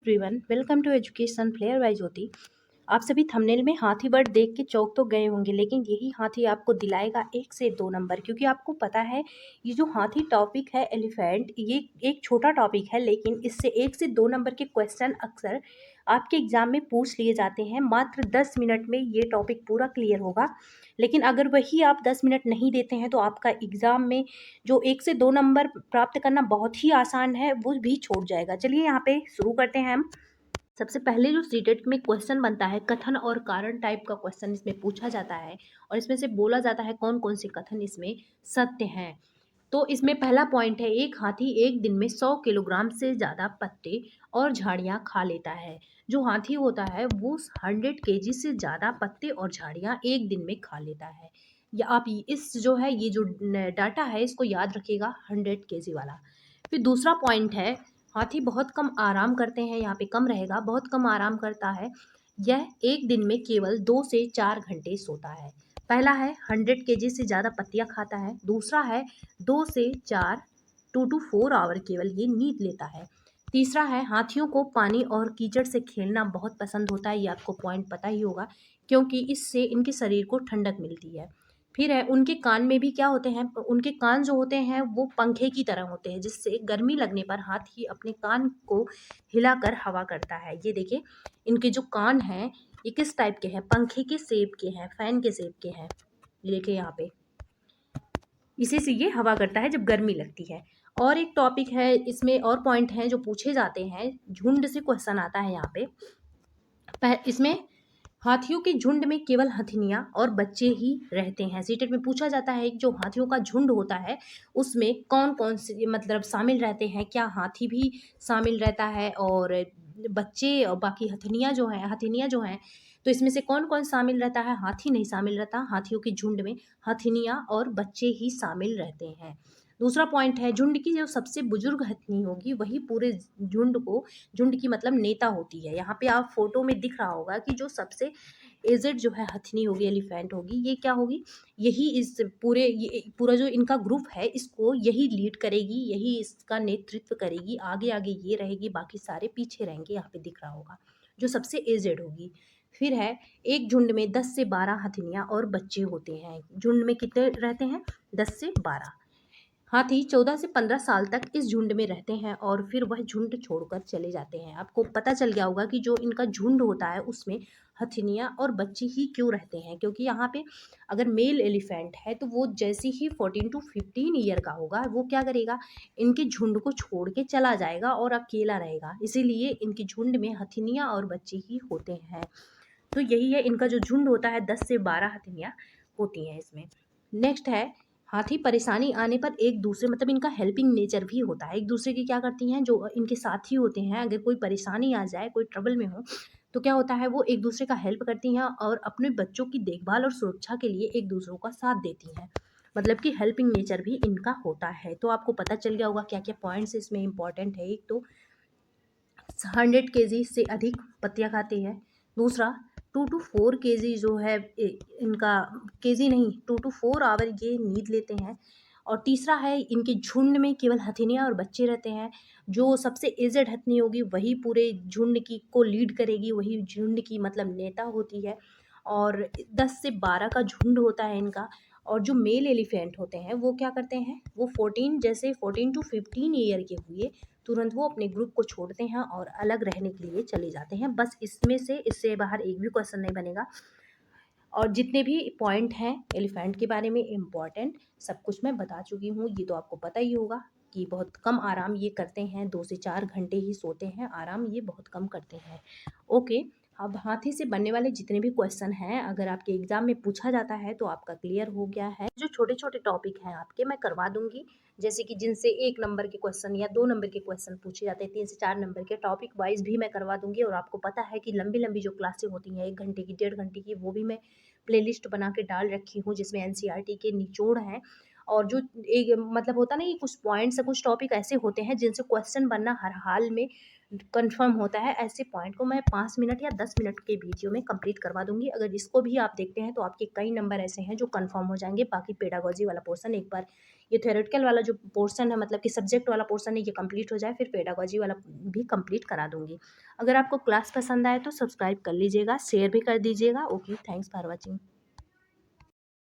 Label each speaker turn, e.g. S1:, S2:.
S1: Everyone, welcome to education flair by Jyoti. आप सभी thumbnail में हाथी बर्ड देख के चौंक तो गए होंगे, लेकिन यही हाथी आपको दिलाएगा 1 से 2 नंबर, क्योंकि आपको पता है ये जो हाथी टॉपिक है एलिफेंट, ये एक छोटा टॉपिक है, लेकिन इससे 1 से 2 नंबर के क्वेश्चन अक्सर आपके एग्जाम में पूछ लिए जाते हैं। मात्र 10 मिनट में ये टॉपिक पूरा क्लियर होगा, लेकिन अगर वही आप 10 मिनट नहीं देते हैं तो आपका एग्जाम में जो 1 से 2 नंबर प्राप्त करना बहुत ही आसान है वो भी छूट जाएगा। चलिए यहाँ पे शुरू करते हैं हम। सबसे पहले जो सीटेट में क्वेश्चन बनता है, कथन और कारण टाइप का क्वेश्चन इसमें पूछा जाता है और इसमें से बोला जाता है कौन कौन से कथन इसमें सत्य हैं। तो इसमें पहला पॉइंट है, एक हाथी एक दिन में 100 किलोग्राम से ज़्यादा पत्ते और झाड़ियाँ खा लेता है। जो हाथी होता है वो 100 केजी से ज़्यादा पत्ते और झाड़ियाँ एक दिन में खा लेता है। या आप इस जो है ये जो डाटा है इसको याद रखिएगा, 100 केजी वाला। फिर दूसरा पॉइंट है, हाथी बहुत कम आराम करते हैं, यहाँ पे कम रहेगा, बहुत कम आराम करता है। यह एक दिन में केवल 2 से 4 घंटे सोता है। पहला है 100 केजी से ज़्यादा पत्तियाँ खाता है। दूसरा है 2 से 4 2 to 4 आवर केवल ये नींद लेता है। तीसरा है हाथियों को पानी और कीचड़ से खेलना बहुत पसंद होता है। ये आपको पॉइंट पता ही होगा, क्योंकि इससे इनके शरीर को ठंडक मिलती है। फिर है उनके कान में भी क्या होते हैं, उनके कान जो होते हैं वो पंखे की तरह होते हैं, जिससे गर्मी लगने पर हाथी अपने कान को हिलाकर हवा करता है। ये देखिए इनके जो कान हैं ये किस टाइप के हैं, पंखे के शेप के हैं, फैन के शेप के हैं। ये देखिए यहाँ पे इसी से ये हवा करता है जब गर्मी लगती है। और एक टॉपिक है इसमें, और पॉइंट हैं जो पूछे जाते हैं, झुंड से क्वेश्चन आता है यहाँ पे। इसमें हाथियों के झुंड में केवल हथिनियां और बच्चे ही रहते हैं। सीटेट में पूछा जाता है कि जो हाथियों का झुंड होता है उसमें कौन कौन से मतलब शामिल रहते हैं, क्या हाथी भी शामिल रहता है और बच्चे और बाकी हथिनियां जो हैं, तो इसमें से कौन कौन शामिल रहता है? हाथी नहीं शामिल रहता, हाथियों के झुंड में हथिनियां और बच्चे ही शामिल रहते हैं। दूसरा पॉइंट है, झुंड की जो सबसे बुजुर्ग हथिनी होगी वही पूरे झुंड की मतलब नेता होती है। यहाँ पे आप फोटो में दिख रहा होगा कि जो सबसे एजेड जो है हथनी होगी, एलिफेंट होगी, ये क्या होगी, यही इस पूरा जो इनका ग्रुप है इसको यही लीड करेगी, यही इसका नेतृत्व करेगी। आगे आगे ये रहेगी, बाकी सारे पीछे रहेंगे। यहाँ पे दिख रहा होगा जो सबसे एजेड होगी। फिर है, एक झुंड में 10 से 12 हथनियाँ और बच्चे होते हैं। झुंड में कितने रहते हैं? 10 से 12। हाथी 14 से 15 साल तक इस झुंड में रहते हैं और फिर वह झुंड छोड़कर चले जाते हैं। आपको पता चल गया होगा कि जो इनका झुंड होता है उसमें हथिनियाँ और बच्चे ही क्यों रहते हैं, क्योंकि यहाँ पे अगर मेल एलिफेंट है तो वो जैसे ही 14 to 15 ईयर का होगा वो क्या करेगा, इनके झुंड को छोड़ के चला जाएगा और अकेला रहेगा। इसीलिए इनके झुंड में हथिनियाँ और बच्चे ही होते हैं। तो यही है, इनका जो झुंड होता है 10 से 12 हथिनियाँ होती हैं इसमें। नेक्स्ट है, हाथी परेशानी आने पर एक दूसरे मतलब इनका हेल्पिंग नेचर भी होता है। एक दूसरे की क्या करती हैं, जो इनके साथी होते हैं, अगर कोई परेशानी आ जाए, कोई ट्रबल में हो तो क्या होता है, वो एक दूसरे का हेल्प करती हैं और अपने बच्चों की देखभाल और सुरक्षा के लिए एक दूसरों का साथ देती हैं। मतलब कि हेल्पिंग नेचर भी इनका होता है। तो आपको पता चल गया होगा क्या क्या पॉइंट्स इसमें इंपॉर्टेंट है। एक तो 100 केजी से अधिक पत्तियाँ खाते हैं। दूसरा 2 to 4 केजी जो है इनका, केजी नहीं, 2 to 4 आवर ये नींद लेते हैं। और तीसरा है, इनके झुंड में केवल हथिनियाँ और बच्चे रहते हैं। जो सबसे एजेड हथिनी होगी वही पूरे झुंड की को लीड करेगी, वही झुंड की मतलब नेता होती है। और 10 से 12 का झुंड होता है इनका। और जो मेल एलिफेंट होते हैं वो क्या करते हैं, वो 14 to 15 ईयर के हुए तुरंत वो अपने ग्रुप को छोड़ते हैं और अलग रहने के लिए चले जाते हैं। बस इसमें से इससे बाहर एक भी क्वेश्चन नहीं बनेगा। और जितने भी पॉइंट हैं एलिफेंट के बारे में इम्पॉर्टेंट, सब कुछ मैं बता चुकी हूँ। ये तो आपको पता ही होगा कि बहुत कम आराम ये करते हैं, 2 से 4 घंटे ही सोते हैं, आराम ये बहुत कम करते हैं। ओके, अब हाथी से बनने वाले जितने भी क्वेश्चन हैं अगर आपके एग्जाम में पूछा जाता है तो आपका क्लियर हो गया है। जो छोटे छोटे टॉपिक हैं आपके मैं करवा दूंगी, जैसे कि जिनसे 1 नंबर के क्वेश्चन या 2 नंबर के क्वेश्चन पूछे जाते हैं, 3 से 4 नंबर के टॉपिक वाइज भी मैं करवा दूंगी। और आपको पता है कि लंबी लंबी जो क्लासें होती हैं 1 घंटे की, 1.5 घंटे की, वो भी मैं प्लेलिस्ट बना के डाल रखी हूँ, जिसमें एनसीईआरटी के निचोड़ हैं। और जो एक मतलब होता ना, ये कुछ पॉइंट्स कुछ टॉपिक ऐसे होते हैं जिनसे क्वेश्चन बनना हर हाल में कंफर्म होता है, ऐसे पॉइंट को मैं 5 मिनट या 10 मिनट के वीडियो में कंप्लीट करवा दूँगी। अगर इसको भी आप देखते हैं तो आपके कई नंबर ऐसे हैं जो कंफर्म हो जाएँगे। बाकी पेडागॉजी वाला पोर्शन एक बार ये थ्योरेटिकल वाला जो पोर्शन है, मतलब कि सब्जेक्ट वाला पोर्शन है, ये कंप्लीट हो जाए, फिर पेडागॉजी वाला भी कंप्लीट करा दूँगी। अगर आपको क्लास पसंद आए तो सब्सक्राइब कर लीजिएगा, शेयर भी कर दीजिएगा। Okay, thanks for watching.